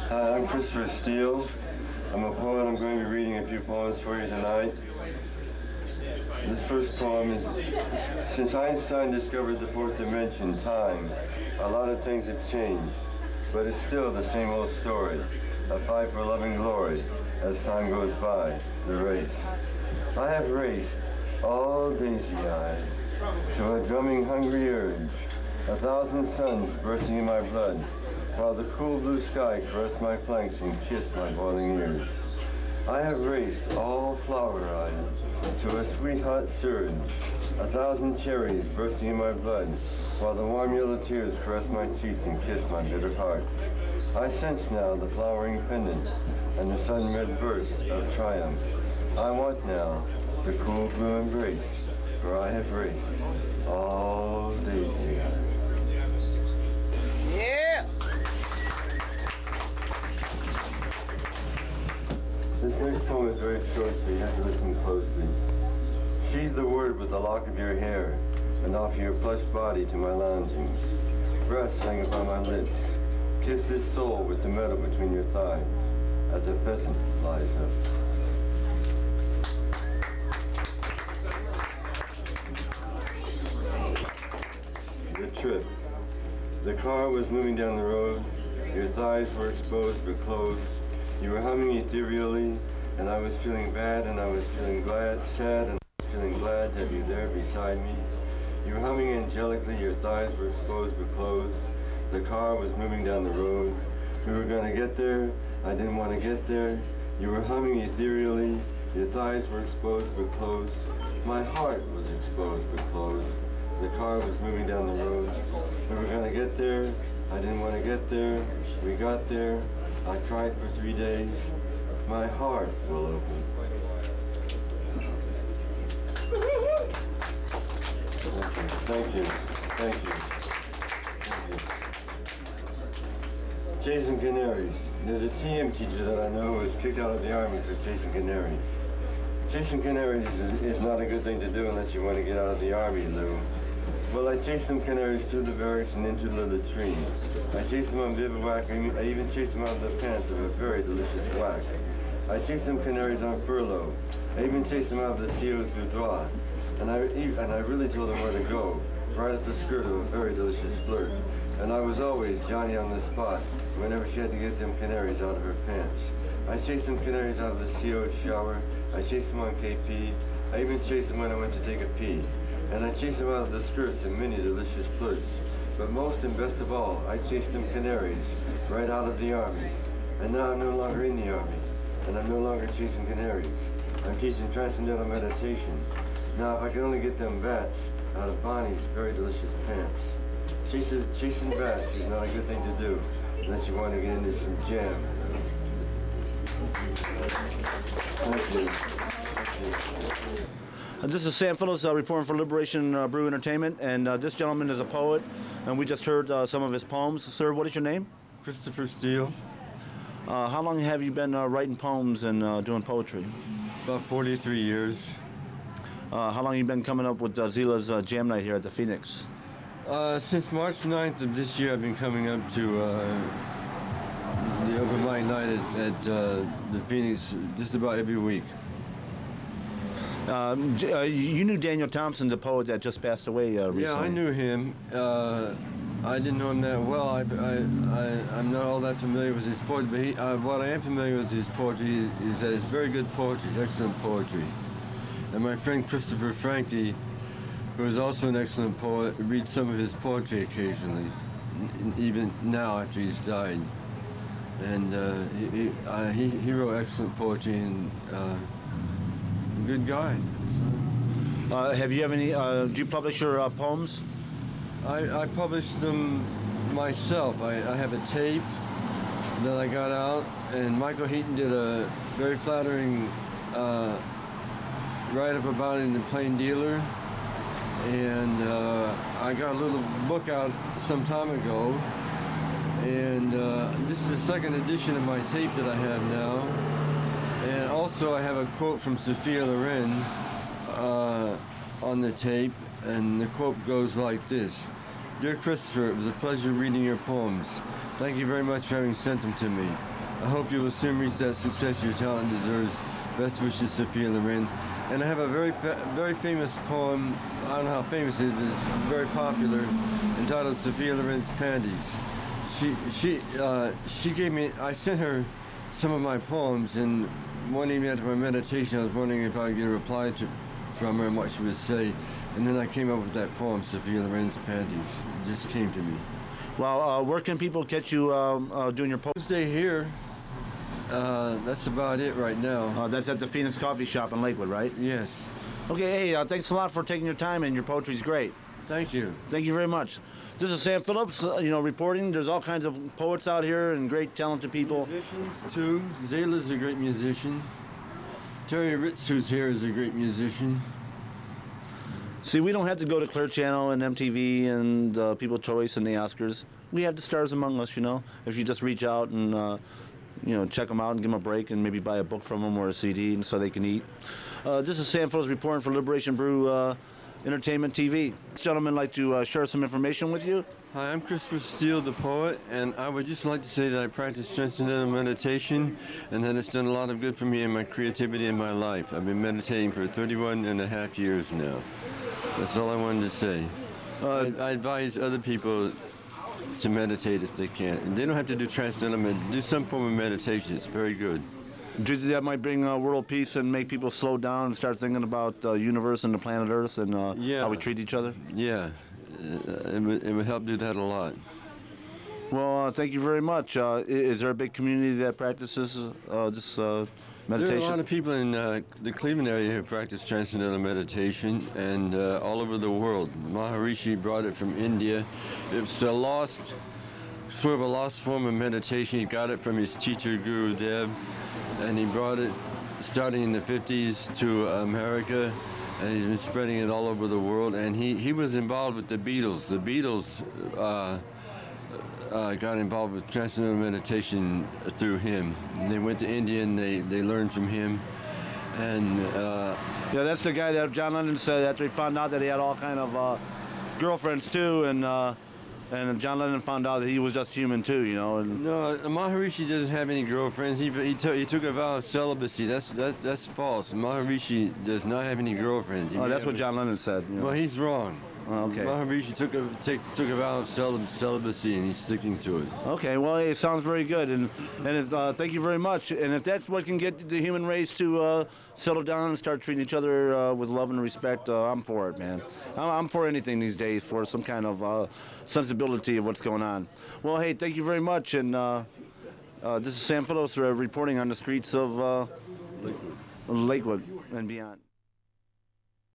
Hi, I'm Christorpher Steele. I'm a poet. I'm going to be reading a few poems for you tonight. This first poem is, since Einstein discovered the fourth dimension, time, a lot of things have changed, but it's still the same old story, a fight for love and glory as time goes by, the race. I have raced all daisy-eyed to a drumming hungry urge, 1,000 suns bursting in my blood, while the cool blue sky caressed my flanks and kissed my boiling ears. I have raced all flower-eyed to a sweet hot surge, 1,000 cherries bursting in my blood, while the warm yellow tears caressed my cheeks and kissed my bitter heart. I sense now the flowering pendant and the sudden red burst of triumph. I want now the cool blue embrace, for I have raced all daisy-eyed. Yeah! This next poem is very short, so you have to listen closely. Sheathe the word with the lock of your hair, and offer your plush body to my lounging. Breasts hang upon my lips. Kiss this soul with the meadow between your thighs, as a pheasant flies up. The trip. The car was moving down the road. Your thighs were exposed but closed. You were humming ethereally, and I was feeling bad, and I was feeling glad, sad, and I was feeling glad to have you there beside me. You were humming angelically, your thighs were exposed but closed. The car was moving down the road. We were going to get there. I didn't want to get there. You were humming ethereally, your thighs were exposed but closed. My heart was exposed but closed. The car was moving down the road. We were going to get there. I didn't want to get there. We got there. I cried for 3 days. My heart will open. Thank you. Thank you. Thank you. Chasing canaries. There's a TM teacher that I know who was kicked out of the Army for chasing canaries. Chasing canaries is not a good thing to do unless you want to get out of the Army, Lou. Well, I chased them canaries through the barracks and into the latrine. I chased them on bivouac. I even chased them out of the pants of a very delicious whack. I chased them canaries on furlough. I even chased them out of the CO's boudoir. And I really told them where to go, right at the skirt of a very delicious flirt. And I was always Johnny on the spot whenever she had to get them canaries out of her pants. I chased them canaries out of the CO's shower. I chased them on KP. I even chased them when I went to take a pee. And I chased them out of the skirts in many delicious flirts. But most and best of all, I chased them canaries right out of the Army. And now I'm no longer in the Army. And I'm no longer chasing canaries. I'm teaching transcendental meditation. Now if I could only get them bats out of Bonnie's very delicious pants. Chasing bats is not a good thing to do unless you want to get into some jam. Thank you. Thank you. This is Sam Phillips reporting for Liberation Brew Entertainment, and this gentleman is a poet, and we just heard some of his poems. Sir, what is your name? Christorpher Steele. How long have you been writing poems and doing poetry? About 43 years. How long have you been coming up with XELA's Jam Night here at the Phoenix? Since March 9th of this year, I've been coming up to the Open Mic Night at the Phoenix just about every week. You knew Daniel Thompson, the poet that just passed away recently. Yeah, I knew him. I didn't know him that well. I'm not all that familiar with his poetry, but what I am familiar with his poetry is that it's very good poetry, excellent poetry. And my friend Christorpher Frankie, who is also an excellent poet, reads some of his poetry occasionally, even now after he's died. And he wrote excellent poetry and good guy. Have you any? Do you publish your poems? I published them myself. I have a tape that I got out, and Michael Heaton did a very flattering write-up about it in the Plain Dealer. And I got a little book out some time ago, and this is the second edition of my tape that I have now. And also I have a quote from Sophia Loren on the tape, and the quote goes like this. Dear Christorpher, it was a pleasure reading your poems. Thank you very much for having sent them to me. I hope you will soon reach that success your talent deserves. Best wishes, Sophia Loren. And I have a very famous poem, I don't know how famous it is, but it's very popular, entitled Sophia Loren's Panties. She gave me, I sent her some of my poems, and one evening after my meditation, I was wondering if I could get a reply from her and what she would say. And then I came up with that poem, Sophia Loren's Panties. It just came to me. Well, where can people catch you doing your poetry? Stay here. That's about it right now. That's at the Phoenix Coffee Shop in Lakewood, right? Yes. Okay, hey, thanks a lot for taking your time, and your poetry's great. Thank you. Thank you very much. This is Sam Phillips, reporting. There's all kinds of poets out here and great, talented people. Musicians, too. XELA's a great musician. Terry Ritz, who's here, is a great musician. See, we don't have to go to Clear Channel and MTV and People's Choice and the Oscars. We have the stars among us, if you just reach out and check them out and give them a break and maybe buy a book from them or a CD and so they can eat. This is Sam Phillips reporting for Liberation Brew Entertainment TV. This gentleman would like to share some information with you. Hi, I'm Christorpher Steele, the poet, and I would just like to say that I practice transcendental meditation and that it's done a lot of good for me in my creativity and my life. I've been meditating for 31.5 years now. That's all I wanted to say. I advise other people to meditate if they can. And they don't have to do transcendental meditation. Do some form of meditation. It's very good. Do you think that might bring world peace and make people slow down and start thinking about the universe and the planet Earth and how we treat each other? Yeah, it would help do that a lot. Well, thank you very much. Is there a big community that practices this meditation? There are a lot of people in the Cleveland area who practice transcendental meditation, and all over the world. Maharishi brought it from India. It's a lost form of meditation. He got it from his teacher, Guru Dev, and he brought it starting in the 50s to America, and he's been spreading it all over the world. And he was involved with the Beatles. The Beatles got involved with transcendental meditation through him. And they went to India and they learned from him. And yeah, that's the guy that John Lennon said after he found out that he had all kind of girlfriends too, and John Lennon found out that he was just human too, And no, Maharishi doesn't have any girlfriends. He took a vow of celibacy. That's false. Maharishi does not have any girlfriends. That's what John Lennon said. Well, he's wrong. Okay. Maharishi took a vow of celibacy, and he's sticking to it. Okay, well, it sounds very good, and thank you very much. And if that's what can get the human race to settle down and start treating each other with love and respect, I'm for it, man. I'm for anything these days, for some kind of sensibility of what's going on. Well, hey, thank you very much, and this is Sam Phillips reporting on the streets of Lakewood and beyond.